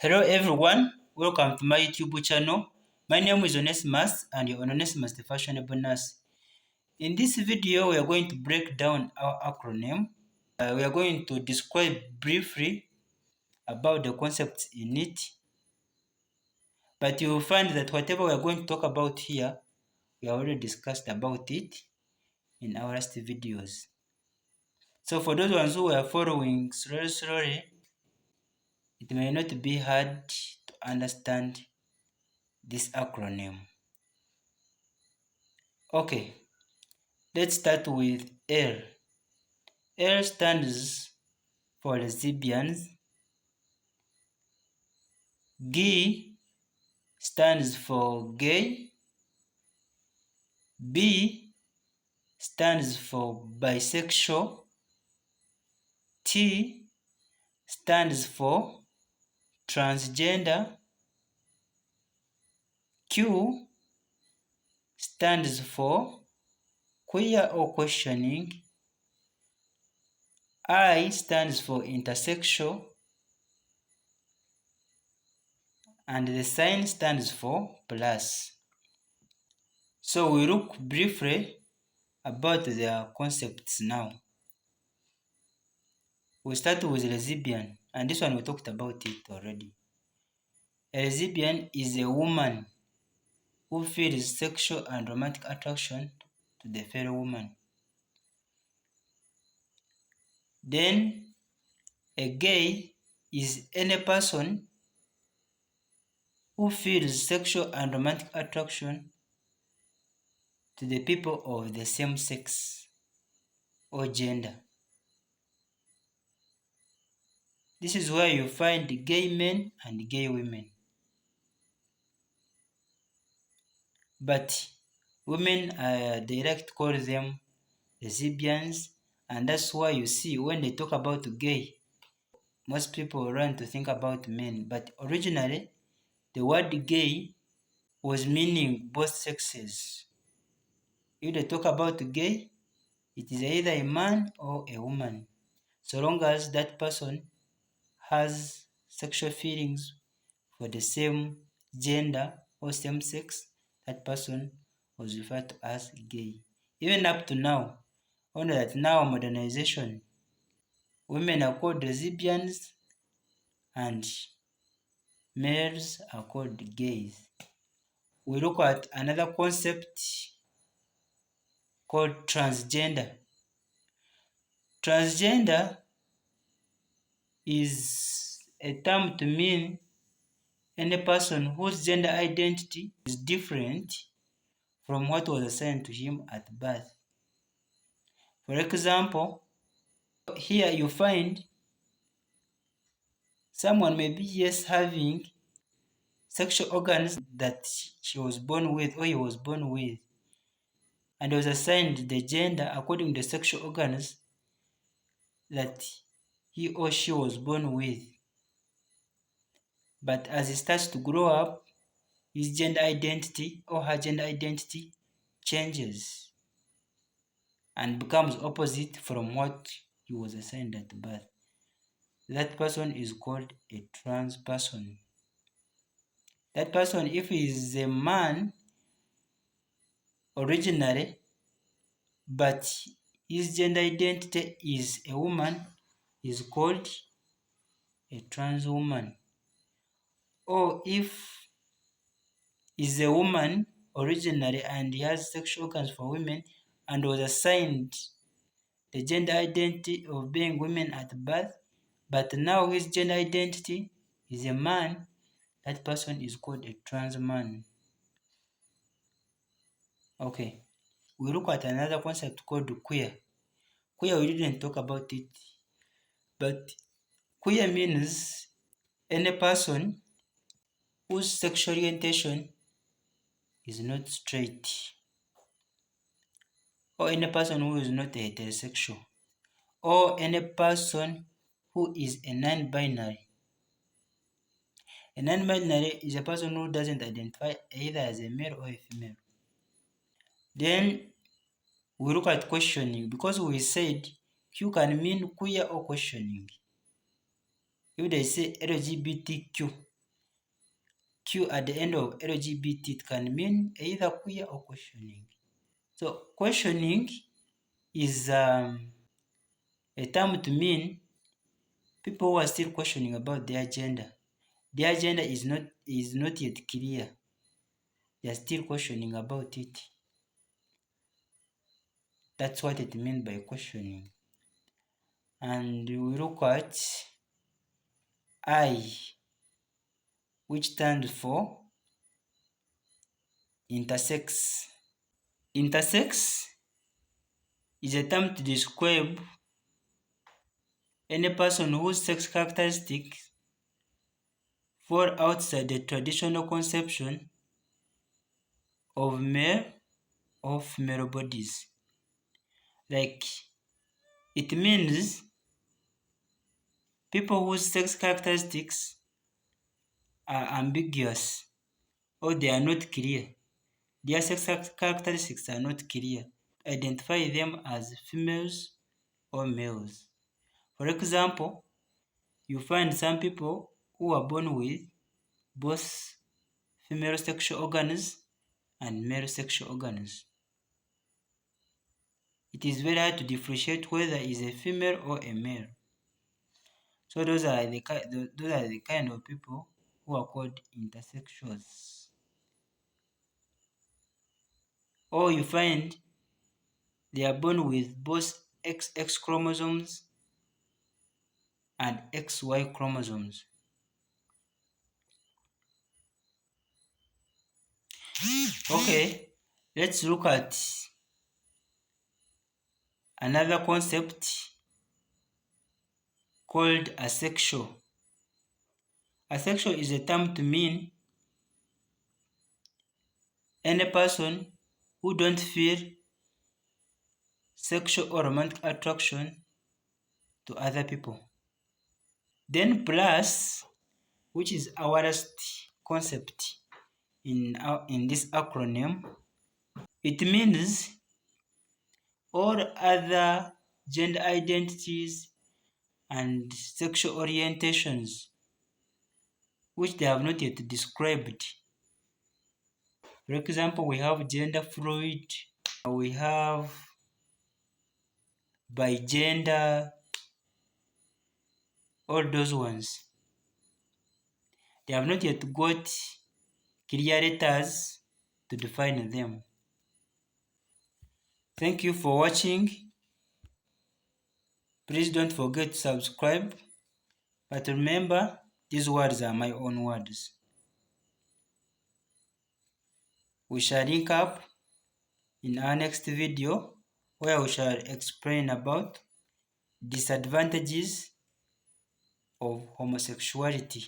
Hello everyone, welcome to my YouTube channel. My name is Onesimus and you're on Onesimus the Fashionable Nurse. In this video, we are going to break down our acronym. We are going to describe briefly about the concepts in it. But you will find that whatever we are going to talk about here, we already discussed about it in our last videos. So for those ones who are following slowly, it may not be hard to understand this acronym. Okay, let's start with L. L stands for lesbians. G stands for gay. B stands for bisexual. T stands for transgender. Q stands for queer or questioning. I stands for intersexual. And the sign stands for plus. So we look briefly about their concepts now. We start with lesbian, and this one we talked about it already. A lesbian is a woman who feels sexual and romantic attraction to the fellow woman. Then a gay is any person who feels sexual and romantic attraction to the people of the same sex or gender. This is where you find gay men and gay women. But women, they like to call them lesbians, and that's why you see when they talk about gay, most people run to think about men. But originally, the word gay was meaning both sexes. If they talk about gay, it is either a man or a woman, so long as that person has sexual feelings for the same gender or same sex, that person was referred to as gay. Even up to now, only that now modernization, women are called lesbians and males are called gays. We look at another concept called transgender. Transgender is a term to mean any person whose gender identity is different from what was assigned to him at birth. For example, here you find someone may be having sexual organs that she was born with or he was born with, and was assigned the gender according to the sexual organs that he or she was born with. But as he starts to grow up, his gender identity or her gender identity changes and becomes opposite from what he was assigned at birth. That person is called a trans person. That person, if he is a man originally, but his gender identity is a woman, is called a trans woman. Or if is a woman originally and he has sexual organs for women and was assigned the gender identity of being women at birth, but now his gender identity is a man, that person is called a trans man. Okay, we look at another concept called queer. Queer, we didn't talk about it, but queer means any person whose sexual orientation is not straight, or any person who is not heterosexual, or any person who is a non-binary. A non-binary is a person who doesn't identify either as a male or a female. Then we look at questioning, because we said Q can mean queer or questioning. If they say LGBTQ, Q at the end of LGBT, it can mean either queer or questioning. So questioning is a term to mean people who are still questioning about their gender. Their gender is not yet clear. They are still questioning about it. That's what it means by questioning. And we look at I, which stands for intersex. Intersex is a term to describe any person whose sex characteristics fall outside the traditional conception of male or female bodies. Like, it means people whose sex characteristics are ambiguous or they are not clear. Their sex characteristics are not clear. Identify them as females or males. For example, you find some people who are born with both female sexual organs and male sexual organs. It is very hard to differentiate whether is a female or a male. So those are the kind of people who are called intersexuals. Or you find they are born with both XX chromosomes and XY chromosomes. Okay, let's look at another concept called asexual. Asexual is a term to mean any person who don't feel sexual or romantic attraction to other people. Then plus, which is our last concept in this acronym, it means all other gender identities and sexual orientations which they have not yet described. For example, we have gender fluid, we have bigender, all those ones. They have not yet got clear letters to define them. Thank you for watching. Please don't forget to subscribe. But remember, these words are my own words. We shall link up in our next video where we shall explain about disadvantages of homosexuality.